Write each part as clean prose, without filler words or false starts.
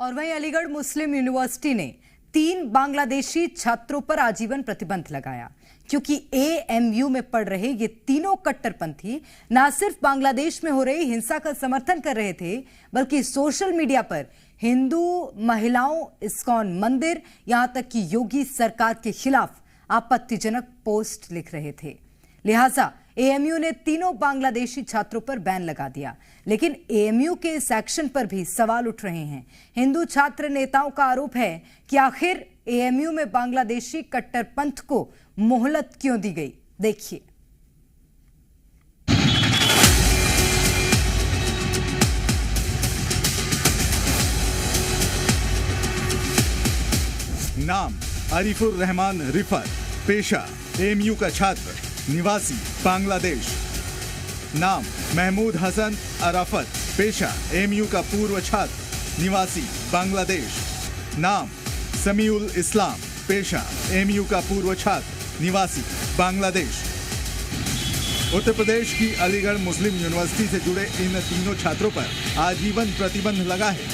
और वहीं अलीगढ़ मुस्लिम यूनिवर्सिटी ने 3 बांग्लादेशी छात्रों पर आजीवन प्रतिबंध लगाया क्योंकि एएमयू में पढ़ रहे ये तीनों कट्टरपंथी न सिर्फ बांग्लादेश में हो रही हिंसा का समर्थन कर रहे थे बल्कि सोशल मीडिया पर हिंदू महिलाओं, इस्कॉन मंदिर, यहां तक कि योगी सरकार के खिलाफ आपत्तिजनक पोस्ट लिख रहे थे। लिहाजा एएमयू ने तीनों बांग्लादेशी छात्रों पर बैन लगा दिया। लेकिन एएमयू के इस एक्शन पर भी सवाल उठ रहे हैं। हिंदू छात्र नेताओं का आरोप है कि आखिर एएमयू में बांग्लादेशी कट्टरपंथ को मोहलत क्यों दी गई। देखिए। नाम आरिफुर रहमान रिफत, पेशा एएमयू का छात्र, निवासी बांग्लादेश। नाम महमूद हसन अराफत, पेशा एएमयू का पूर्व छात्र, निवासी बांग्लादेश। नाम समीउल इस्लाम, पेशा एएमयू का पूर्व छात्र, निवासी बांग्लादेश। उत्तर प्रदेश की अलीगढ़ मुस्लिम यूनिवर्सिटी से जुड़े इन तीनों छात्रों पर आजीवन प्रतिबंध लगा है।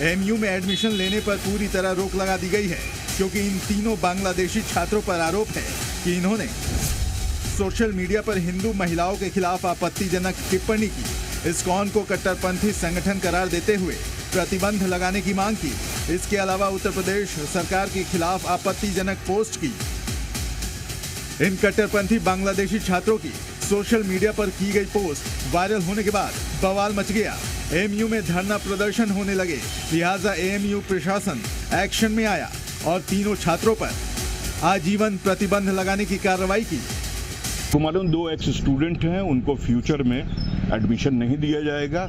एएमयू में एडमिशन लेने पर पूरी तरह रोक लगा दी गई है क्योंकि इन तीनों बांग्लादेशी छात्रों पर आरोप है कि इन्होंने सोशल मीडिया पर हिंदू महिलाओं के खिलाफ आपत्तिजनक टिप्पणी की, इस्कॉन को कट्टरपंथी संगठन करार देते हुए प्रतिबंध लगाने की मांग की। इसके अलावा उत्तर प्रदेश सरकार के खिलाफ आपत्तिजनक पोस्ट की। इन कट्टरपंथी बांग्लादेशी छात्रों की सोशल मीडिया पर की गई पोस्ट वायरल होने के बाद बवाल मच गया। एएमयू में धरना प्रदर्शन होने लगे, लिहाजा एएमयू प्रशासन एक्शन में आया और तीनों छात्रों पर आजीवन प्रतिबंध लगाने की कार्रवाई की। मालूम 2 एक्स स्टूडेंट हैं, उनको फ्यूचर में एडमिशन नहीं दिया जाएगा।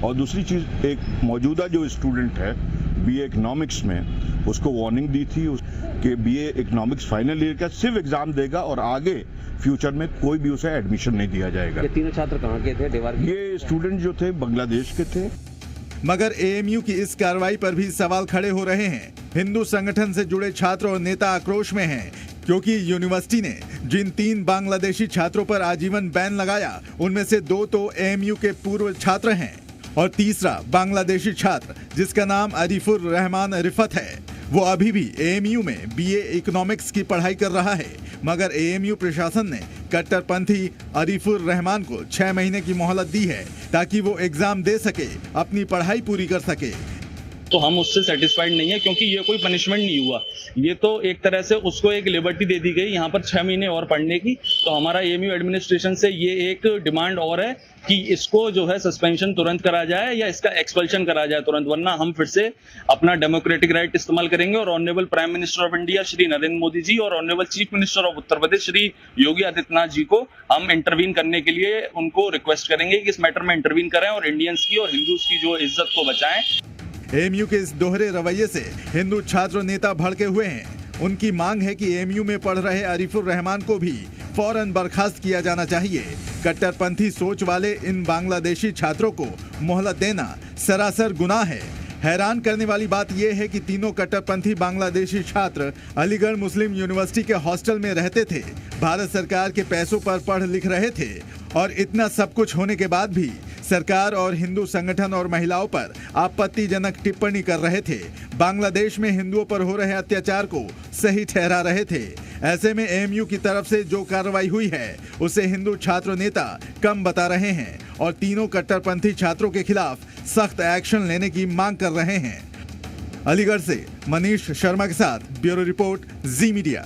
और दूसरी चीज, एक मौजूदा जो स्टूडेंट है बीए इकोनॉमिक्स में, उसको वार्निंग दी थी कि बीए इकोनॉमिक्स फाइनल ईयर का सिर्फ एग्जाम देगा और आगे फ्यूचर में कोई भी उसे एडमिशन नहीं दिया जाएगा। ये तीनों छात्र कहाँ के थे? देवार के? ये स्टूडेंट जो थे बांग्लादेश के थे। मगर एएमयू की इस कार्रवाई पर भी सवाल खड़े हो रहे हैं। हिंदू संगठन से जुड़े छात्र और नेता आक्रोश में हैं क्योंकि यूनिवर्सिटी ने जिन 3 बांग्लादेशी छात्रों पर आजीवन बैन लगाया उनमें से 2 तो एएमयू के पूर्व छात्र हैं और तीसरा बांग्लादेशी छात्र जिसका नाम आरिफुर रहमान रिफत है, वो अभी भी एएमयू में बीए इकोनॉमिक्स की पढ़ाई कर रहा है। मगर एएमयू प्रशासन ने कट्टरपंथी आरिफुर रहमान को 6 महीने की मोहलत दी है ताकि वो एग्जाम दे सके, अपनी पढ़ाई पूरी कर सके। तो हम उससे सेटिस्फाइड नहीं है क्योंकि ये कोई पनिशमेंट नहीं हुआ, ये तो एक तरह से उसको एक लिबर्टी दे दी गई यहाँ पर 6 महीने और पढ़ने की। तो हमारा एएमयू एडमिनिस्ट्रेशन से ये एक डिमांड और है कि इसको जो है सस्पेंशन तुरंत करा जाए या इसका एक्सपल्शन करा जाए तुरंत, वरना हम फिर से अपना डेमोक्रेटिक राइट इस्तेमाल करेंगे और honourable prime minister of India Shri Narendra Modi ji और honourable chief minister of Uttar Pradesh Shri Yogi Adityanath ji को हम इंटरवीन करने के लिए उनको रिक्वेस्ट करेंगे कि इस मैटर में इंटरवीन करें और इंडियंस की और हिंदूज की जो इज्जत को बचाएं। एएमयू के इस दोहरे रवैये से हिंदू छात्र नेता भड़के हुए हैं। उनकी मांग है कि एएमयू में पढ़ रहे आरिफुर रहमान को भी फौरन बर्खास्त किया जाना चाहिए। कट्टरपंथी सोच वाले इन बांग्लादेशी छात्रों को मोहलत देना सरासर गुनाह है। हैरान करने वाली बात यह है कि तीनों कट्टरपंथी बांग्लादेशी छात्र अलीगढ़ मुस्लिम यूनिवर्सिटी के हॉस्टल में रहते थे, भारत सरकार के पैसों पर पढ़ लिख रहे थे और इतना सब कुछ होने के बाद भी सरकार और हिंदू संगठन और महिलाओं पर आपत्तिजनक टिप्पणी कर रहे थे। बांग्लादेश में हिंदुओं पर हो रहे अत्याचार को सही ठहरा रहे थे। ऐसे में एएमयू की तरफ से जो कार्रवाई हुई है उसे हिंदू छात्र नेता कम बता रहे हैं और तीनों कट्टरपंथी छात्रों के खिलाफ सख्त एक्शन लेने की मांग कर रहे हैं। अलीगढ़ से मनीष शर्मा के साथ ब्यूरो रिपोर्ट, जी मीडिया।